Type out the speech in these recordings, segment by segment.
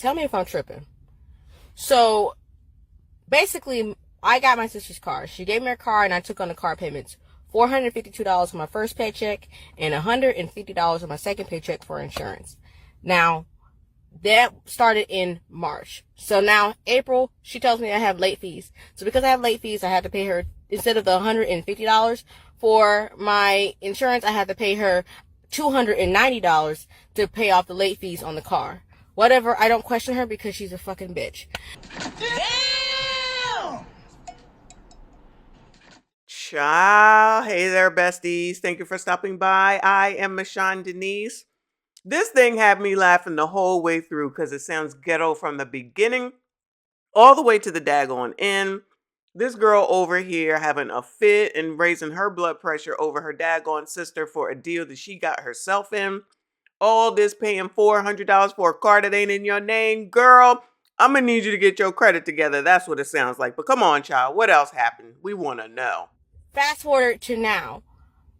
tell me if I'm tripping. So basically, I got my sister's car. She gave me her car and I took on the car payments. $452 for my first paycheck and $150 on my second paycheck for insurance. Now, that started in March. So now, April, she tells me I have late fees. So because I have late fees, I had to pay her, instead of the $150 for my insurance, I had to pay her $290 to pay off the late fees on the car. Whatever, I don't question her because she's a fucking bitch. Damn! Ciao. Hey there, besties. Thank you for stopping by. I am MICHONDENYSE. This thing had me laughing the whole way through because it sounds ghetto from the beginning all the way to the daggone end. This girl over here having a fit and raising her blood pressure over her daggone sister for a deal that she got herself in. All this paying $400 for a car that ain't in your name. Girl, I'm going to need you to get your credit together. That's what it sounds like. But come on, child. What else happened? We want to know. Fast forward to now.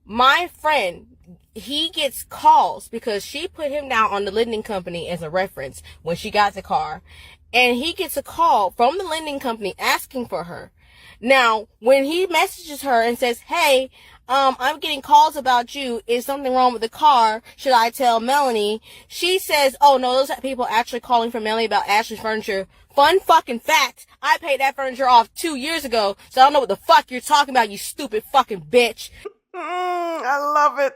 My friend, he gets calls because she put him down on the lending company as a reference when she got the car. And he gets a call from the lending company asking for her. Now, when he messages her and says, hey, I'm getting calls about you. Is something wrong with the car? Should I tell Melanie? She says, oh no, those are people actually calling for Melanie about Ashley's furniture. Fun fucking fact. I paid that furniture off 2 years ago, so I don't know what the fuck you're talking about, you stupid fucking bitch. I love it.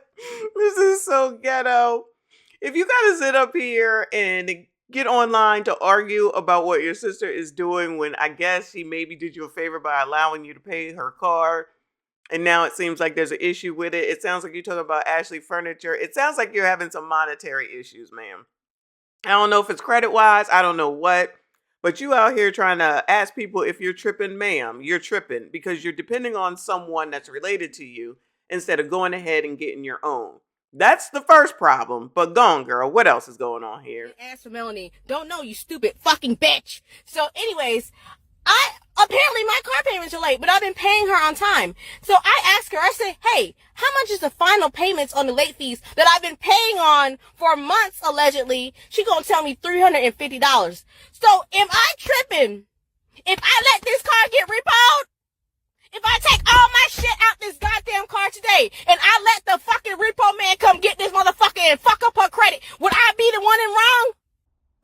This is so ghetto. If you gotta sit up here and get online to argue about what your sister is doing when I guess she maybe did you a favor by allowing you to pay her car, and now it seems like there's an issue with it. It sounds like you're talking about Ashley furniture. It sounds like you're having some monetary issues, ma'am. I don't know if it's credit-wise. I don't know what. But you out here trying to ask people if you're tripping, ma'am. You're tripping because you're depending on someone that's related to you instead of going ahead and getting your own. That's the first problem. But go on, girl. What else is going on here? Ask for Melanie. Don't know, you stupid fucking bitch. So anyways, apparently my car payments are late, but I've been paying her on time. So I asked her, I said, hey, how much is the final payments on the late fees that I've been paying on for months, allegedly? She gonna tell me $350. So am I tripping if I let this car get repoed? If I take all my shit out this goddamn car today and I let the fucking repo man come get this motherfucker and fuck up her credit, would I be the one in wrong?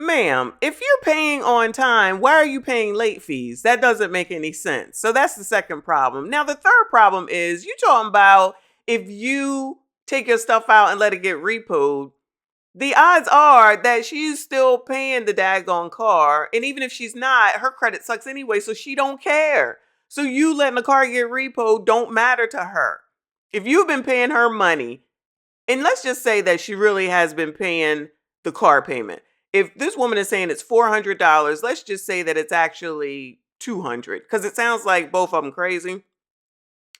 Ma'am, if you're paying on time, why are you paying late fees? That doesn't make any sense. So that's the second problem. Now, the third problem is you talking about if you take your stuff out and let it get repoed, the odds are that she's still paying the daggone car. And even if she's not, her credit sucks anyway, so she don't care. So you letting the car get repoed don't matter to her. If you've been paying her money, and let's just say that she really has been paying the car payment. If this woman is saying it's $400, let's just say that it's actually $200 because it sounds like both of them crazy.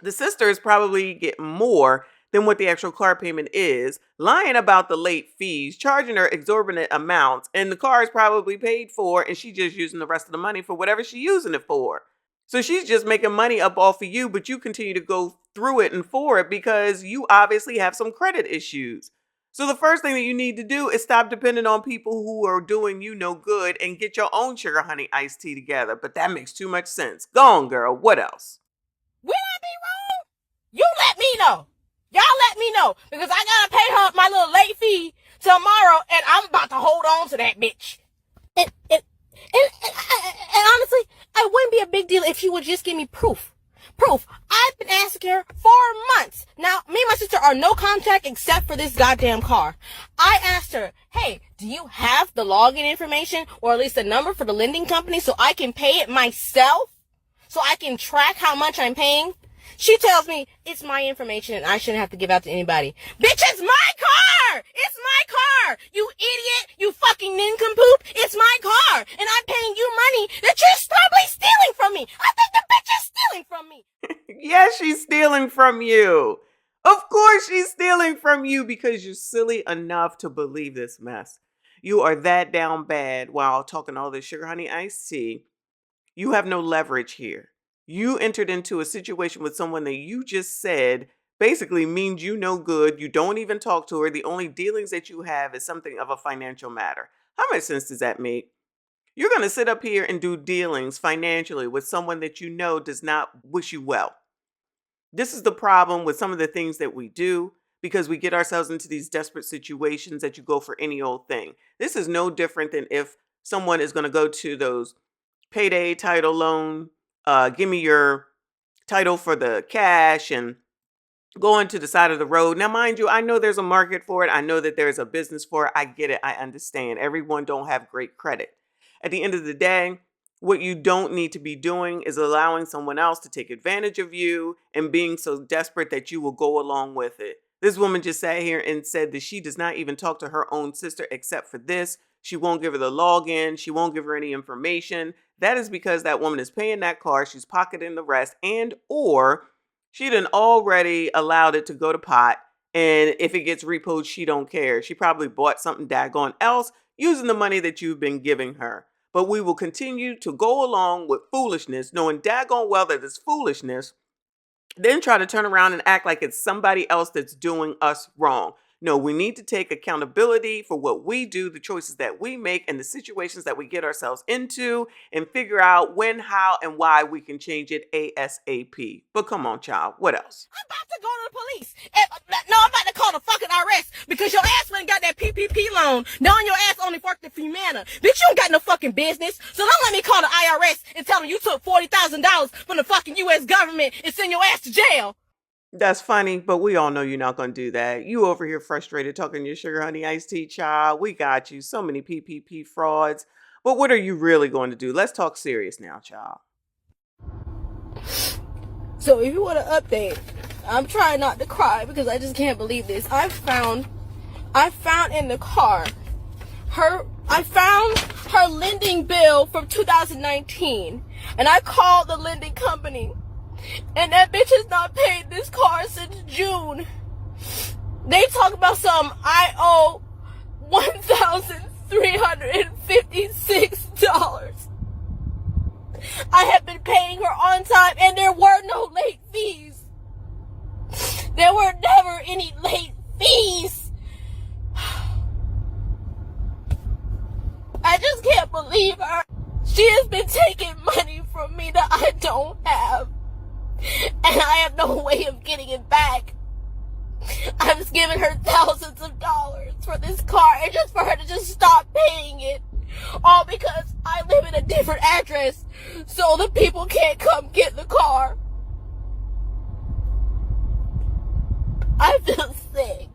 The sister is probably getting more than what the actual car payment is, lying about the late fees, charging her exorbitant amounts, and the car is probably paid for and she's just using the rest of the money for whatever she's using it for. So she's just making money up off of you, but you continue to go through it and for it because you obviously have some credit issues. So the first thing that you need to do is stop depending on people who are doing you no good and get your own sugar honey iced tea together. But that makes too much sense. Go on, girl. What else? Will I be wrong? You let me know. Y'all let me know because I gotta pay her my little late fee tomorrow and I'm about to hold on to that bitch. And honestly, it wouldn't be a big deal if she would just give me proof. I've been asking her for months. Now, me and my sister are no contact except for this goddamn car. I asked her, hey, do you have the login information or at least the number for the lending company so I can pay it myself? So I can track how much I'm paying? She tells me it's my information and I shouldn't have to give out to anybody. Bitch, it's my car! It's my car! You idiot! You fucking nincompoop! It's my car! And I'm paying you money that you're probably stealing from me! I think the bitch is stealing from me! Yes, she's stealing from you. Of course she's stealing from you because you're silly enough to believe this mess. You are that down bad while talking all this sugar honey iced tea. You have no leverage here. You entered into a situation with someone that you just said basically means you no good. You don't even talk to her. The only dealings that you have is something of a financial matter. How much sense does that make? You're going to sit up here and do dealings financially with someone that you know does not wish you well. This is the problem with some of the things that we do, because we get ourselves into these desperate situations that you go for any old thing. This is no different than if someone is going to go to those payday title loan, give me your title for the cash, and going to the side of the road. Now, mind you, I know there's a market for it. I know that there's a business for it. I get it. I understand. Everyone don't have great credit. At the end of the day, what you don't need to be doing is allowing someone else to take advantage of you and being so desperate that you will go along with it. This woman just sat here and said that she does not even talk to her own sister except for this. She won't give her the login. She won't give her any information. That is because that woman is paying that car. She's pocketing the rest, and or she done already allowed it to go to pot. And if it gets repoed, she don't care. She probably bought something daggone else using the money that you've been giving her. But we will continue to go along with foolishness, knowing daggone well that it's foolishness, then try to turn around and act like it's somebody else that's doing us wrong. No, we need to take accountability for what we do, the choices that we make, and the situations that we get ourselves into, and figure out when, how, and why we can change it ASAP. But come on, child, what else? I'm about to go to the police. No, I'm about to call the fucking IRS because your ass went and got that PPP loan, knowing your ass only worked at Humana. Bitch, you don't got no fucking business. So don't let me call the IRS and tell them you took $40,000 from the fucking U.S. government and send your ass to jail. That's funny, but we all know you're not going to do that. You over here frustrated talking your sugar honey iced tea, child. We got you. So many PPP frauds. But what are you really going to do? Let's talk serious now, child. So if you want an update, I'm trying not to cry because I just can't believe this. I found in the car I found her lending bill from 2019, and I called the lending company, and that bitch has not paid this car since June. They talk about I owe $1,356. I have been paying her on time, and there were no late fees. There were never any late fees. I just can't believe her. She has been taking money from me that I don't have, and I have no way of getting it back. I'm just giving her thousands of dollars for this car, and just for her to just stop paying it. All because I live in a different address, so the people can't come get the car. I feel sick.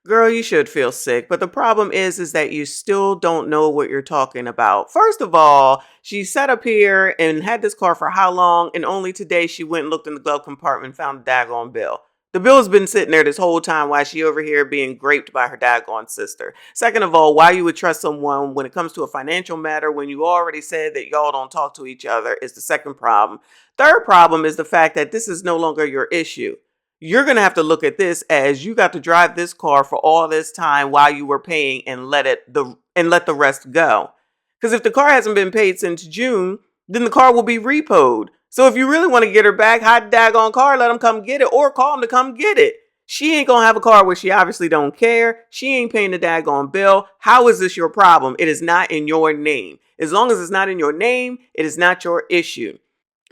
Girl, you should feel sick, but the problem is that you still don't know what you're talking about. First of all, she sat up here and had this car for how long, and only today she went and looked in the glove compartment and found the daggone bill. The bill's been sitting there this whole time while she over here being graped by her daggone sister. Second of all, why you would trust someone when it comes to a financial matter when you already said that y'all don't talk to each other is the second problem. Third problem is the fact that this is no longer your issue. You're going to have to look at this as you got to drive this car for all this time while you were paying and let the rest go. Because if the car hasn't been paid since June, then the car will be repoed. So if you really want to get her back, hot daggone car, let them come get it, or call them to come get it. She ain't going to have a car where she obviously don't care. She ain't paying the daggone bill. How is this your problem? It is not in your name. As long as it's not in your name, it is not your issue.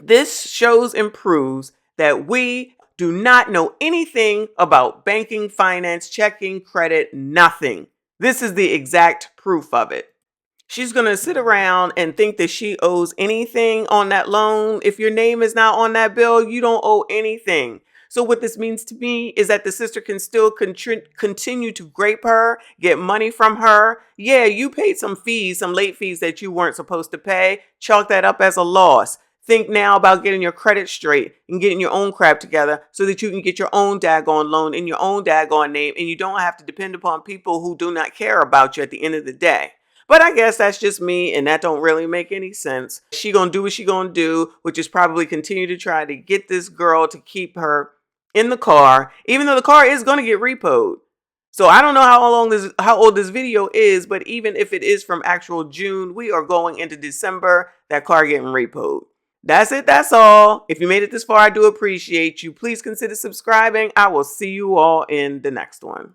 This shows and proves that we do not know anything about banking, finance, checking, credit, nothing. This is the exact proof of it. She's going to sit around and think that she owes anything on that loan. If your name is not on that bill, you don't owe anything. So what this means to me is that the sister can still continue to grape her, get money from her. Yeah, you paid some fees, some late fees that you weren't supposed to pay. Chalk that up as a loss. Think now about getting your credit straight and getting your own crap together so that you can get your own daggone loan in your own daggone name, and you don't have to depend upon people who do not care about you at the end of the day. But I guess that's just me, and that don't really make any sense. She gonna do what she gonna do, which is probably continue to try to get this girl to keep her in the car, even though the car is gonna get repoed. So I don't know how old this video is, but even if it is from actual June, we are going into December, that car getting repoed. That's it. That's all. If you made it this far, I do appreciate you. Please consider subscribing. I will see you all in the next one.